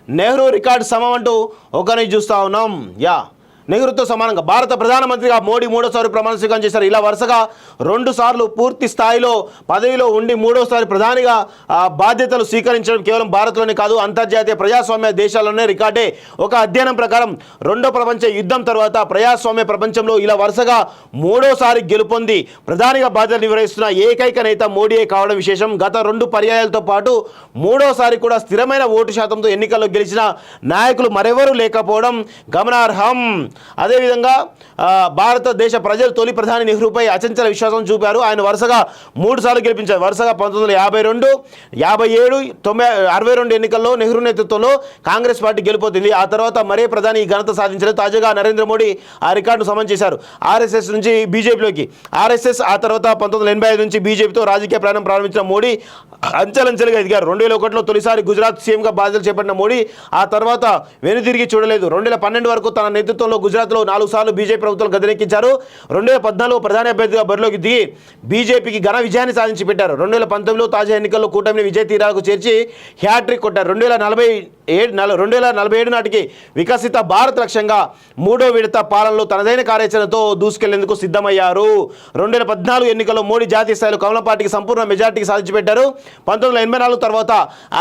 Nehru record సమం అంటూ ఒకరిని చూస్తూ ఉన్నాం. నెహ్రూతో సమానంగా భారత ప్రధానమంత్రిగా మోడీ మూడోసారి ప్రమాణ స్వీకారం చేశారు. ఇలా వరుసగా 2 సార్లు పూర్తి స్థాయిలో పదవిలో ఉండి మూడోసారి ప్రధానిగా బాధ్యతలు స్వీకరించడం కేవలం భారత్లోనే కాదు, అంతర్జాతీయ ప్రజాస్వామ్య దేశాల్లోనే రికార్డే. ఒక అధ్యయనం ప్రకారం రెండో ప్రపంచ యుద్ధం తర్వాత ప్రజాస్వామ్య ప్రపంచంలో ఇలా వరుసగా మూడోసారి గెలుపొంది ప్రధానిగా బాధ్యతలు నిర్వహిస్తున్న ఏకైక నేత మోడీయే కావడం విశేషం. గత 2 పర్యాయాలతో పాటు మూడోసారి కూడా స్థిరమైన ఓటు శాతంతో ఎన్నికల్లో గెలిచిన నాయకులు మరెవరూ లేకపోవడం గమనార్హం. అదేవిధంగా భారతదేశ ప్రజలు తొలి ప్రధాని నెహ్రూపై అచంచల విశ్వాసం చూపారు. ఆయన వరుసగా 3 సార్లు గెలిపించారు. వరుసగా 1952, 57, 62 ఎన్నికల్లో నెహ్రూ నేతృత్వంలో కాంగ్రెస్ పార్టీ గెలుపొందింది. ఆ తర్వాత మరే ప్రధాని ఈ ఘనత సాధించలేదు. తాజాగా నరేంద్ర మోడీ ఆ రికార్డును సమన్ చేశారు. ఆర్ఎస్ఎస్ నుంచి బీజేపీలోకి, ఆర్ఎస్ఎస్ ఆ తర్వాత 1985 నుంచి బీజేపీతో రాజకీయ ప్రయాణం ప్రారంభించిన మోడీ అంచెలంచెలుగా ఎదిగారు. 2001లో తొలిసారి గుజరాత్ సీఎంగా బాధ్యతలు చేపట్టిన మోడీ ఆ తర్వాత వెనుదిరిగి చూడలేదు. 2012 వరకు తన నేతృత్వంలో గుజరాత్లో 4 సార్లు బీజేపీ ప్రభుత్వం గద్దెనెక్కించారు. 2014లో ప్రధాని అభ్యర్థిగా బరిలోకి దిగి బీజేపీకి ఘన విజయాన్ని సాధించి పెట్టారు. 2019లో తాజా ఎన్నికల్లో కూటమిని విజయ తీరాలకు చేర్చి హ్యాట్రిక్ కొట్టారు. 2047 నాటికి వికసిత భారత్ లక్ష్యంగా 3వ విడత పాలనలో తనదైన కార్యాచరణతో దూసుకెళ్లేందుకు సిద్ధమయ్యారు. 2014 ఎన్నికల్లో మోడీ జాతీయ స్థాయిలో కమలం పార్టీకి సంపూర్ణ మెజార్టీకి సాధించి పెట్టారు. 1984 తర్వాత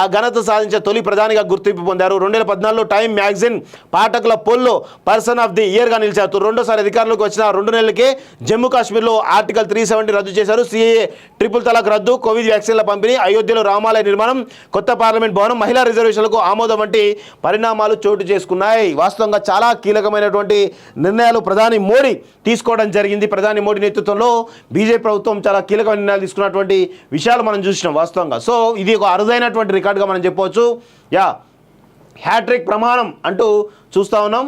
ఆ ఘనత సాధించే తొలి ప్రధానిగా గుర్తింపు పొందారు. 2014లో టైమ్ మ్యాగజైన్ పాఠకుల పోల్లో పర్సన్ ఆఫ్ ది ఇయర్గా నిలిచారు. రెండోసారి అధికారంలోకి వచ్చిన 2 నెలలకే జమ్మూ కాశ్మీర్లో ఆర్టికల్ 370 రద్దు చేశారు. సిఏఏ, ట్రిపుల్ తలాక్ రద్దు, కోవిడ్ వ్యాక్సిన్ల పంపిణీ, అయోధ్యలో రామాలయ నిర్మాణం, కొత్త పార్లమెంట్ భవనం, మహిళా రిజర్వేషన్లకు ఆమోదం వంటి పరిణామాలు చోటు చేసుకున్నాయి. వాస్తవంగా చాలా కీలకమైనటువంటి నిర్ణయాలు ప్రధాని మోడీ తీసుకోవడం జరిగింది. ప్రధాని మోడీ నేతృత్వంలో బీజేపీ ప్రభుత్వం చాలా కీలకమైన నిర్ణయాలు తీసుకున్నటువంటి విషయాలు మనం చూసినాం వాస్తవంగా. సో ఇది ఒక అరుదైనటువంటి రికార్డుగా మనం చెప్పవచ్చు. హ్యాట్రిక్ ప్రమాణం అంటూ చూస్తూ ఉన్నాం.